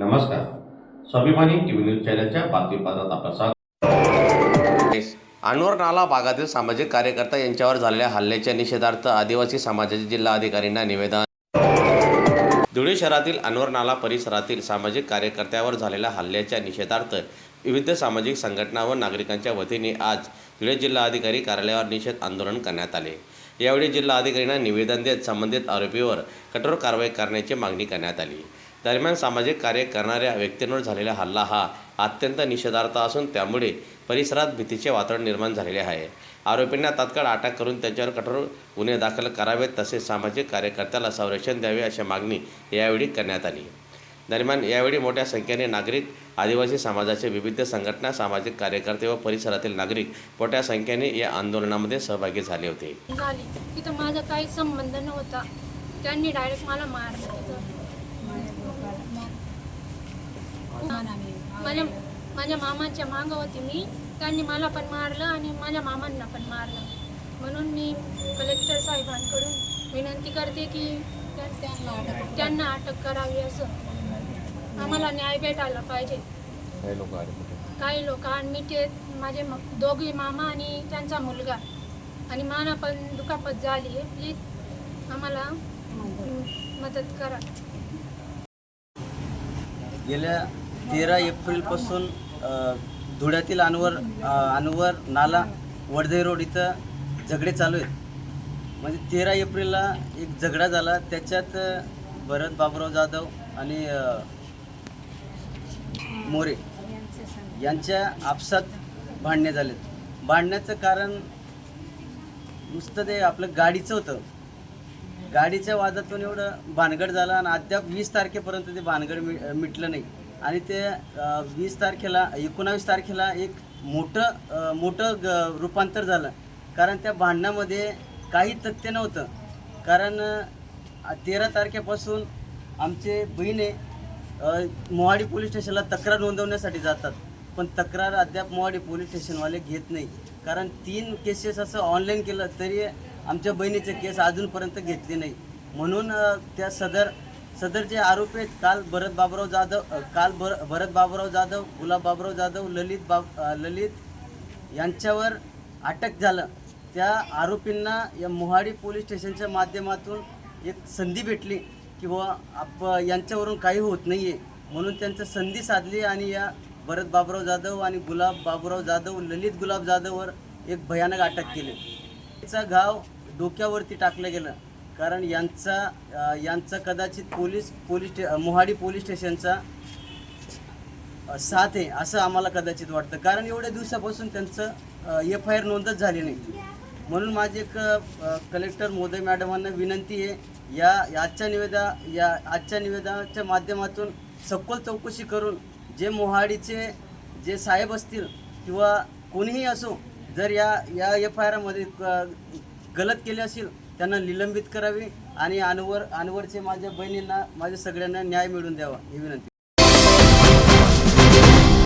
नमस्कार. स्वाभिमानी TV news चॅनलच्या बातमीपत्रात आपलं स्वागत. अनवर नाला भागातील सामाजिक कार्यकर्ता यांच्यावर झालेल्या हल्ल्याच्या निषेधार्थ आदिवासी समाजाचे जिल्हाधिकाऱ्यांना निवेदन. धुळे शहरातील अनवर नाला परिसरातील सामाजिक कार्यकर्त्यावर झालेल्या हल्ल्याच्या निषेधार्थ विविध सामाजिक संघटना व नागरिकांच्या वतीने आज धुळे जिल्हाधिकारी कार्यालयावर निषेध आंदोलन करण्यात आले. यावेळी जिल्हाधिकाऱ्यांना निवेदन देत संबंधित आरोपीवर कठोर कारवाई करण्याची मागणी करण्यात आली. दरम्यान सामाजिक कार्य करणाऱ्या व्यक्तींवर झालेला हल्ला हा अत्यंत निषेधार्थ असून त्यामुळे परिसरात भीतीचे वातावरण निर्माण झालेले आहे. आरोपींना तात्काळ अटक करून त्यांच्यावर कठोर गुन्हे दाखल करावेत तसेच सामाजिक कार्यकर्त्याला संरक्षण द्यावे अशी मागणी यावेळी करण्यात आली. दरम्यान यावेळी मोठ्या संख्येने नागरिक, आदिवासी समाजाचे विविध संघटना, सामाजिक कार्यकर्ते व परिसरातील नागरिक मोठ्या संख्येने या आंदोलनामध्ये सहभागी झाले होते. तिथं माझा काही संबंध नव्हता. त्यांनी डायरेक्ट मला मारलं. माझ्या मामाच्या मागं होती मी. त्यांनी मला पण मारलं आणि माझ्या मामांना पण मारलं. म्हणून मी कलेक्टर साहेबांकडून विनंती करते की त्यांना अटक करावी. असं आम्हाला न्याय भेटायला पाहिजे. काही लोक आणि मी ते माझे दोघे मामा आणि त्यांचा मुलगा आणि मला पण दुखापत झाली आहे. प्लीज आम्हाला मदत करा. गेल्या 13 एप्रिलपासून धुळ्यातील अनवर नाला वडदे रोड इथं झगडे चालू आहेत. म्हणजे 13 एप्रिलला एक झगडा झाला. त्याच्यात भरत बाबुराव जाधव आणि मोरे यांच्या आपसात भांडणे झालेत. भांडण्याचं कारण नुसतं ते आपलं गाडीचं होतं. गाडीच्या वादातून एवढं भानगड झाला आणि अद्याप 20 तारखेपर्यंत ते भानगड मिटलं नाही. आणि ते 19 तारखेला एक मोठं रूपांतर झालं. कारण त्या भांडणामध्ये काही तथ्य नव्हतं. कारण 13 तारखेपासून आमचे बहिणी मोहाडी पोलीस स्टेशनला तक्रार नोंदवण्यासाठी जातात, पण तक्रार अद्याप मोहाडी पोलीस स्टेशनवाले घेत नाही. कारण 3 केसेस असं ऑनलाईन केलं तरी आमच्या बहिणीचे केस अजूनपर्यंत घेतले नाही. म्हणून त्या सदर जे आरोपी आहेत, काल भरत बाबुराव जाधव, गुलाब बाबुराव जाधव, ललित यांच्यावर अटक झालं. त्या आरोपींना या मोहाडी पोलीस स्टेशनच्या माध्यमातून एक संधी भेटली की बुवा यांच्यावरून काही होत नाही आहे, म्हणून त्यांचं संधी साधली आणि या भरत बाबुराव जाधव आणि गुलाब बाबुराव जाधव, ललित गुलाब जाधववर एक भयानक अटक केली. त्याचा घाव डोक्यावरती टाकलं गेलं. कारण यांचा कदाचित मोहाडी पोलीस स्टेशनचा साथ आहे असं आम्हाला कदाचित वाटतं. कारण एवढ्या दिवसापासून त्यांचं FIR नोंदच झाली नाही. म्हणून माझी एक कलेक्टर महोदय मॅडमांना विनंती आहे, आजच्या निवेदनाच्या माध्यमातून सखोल चौकशी करून जे मोहाडीचे जे साहेब असतील किंवा कोणीही असो, जर या FIRमध्ये गलत केले असेल त्यांना निलंबित करावे आणि अनवरचे माझ्या बहिणींना, माझ्या सगळ्यांना न्याय मिळवून द्यावा ही विनंती.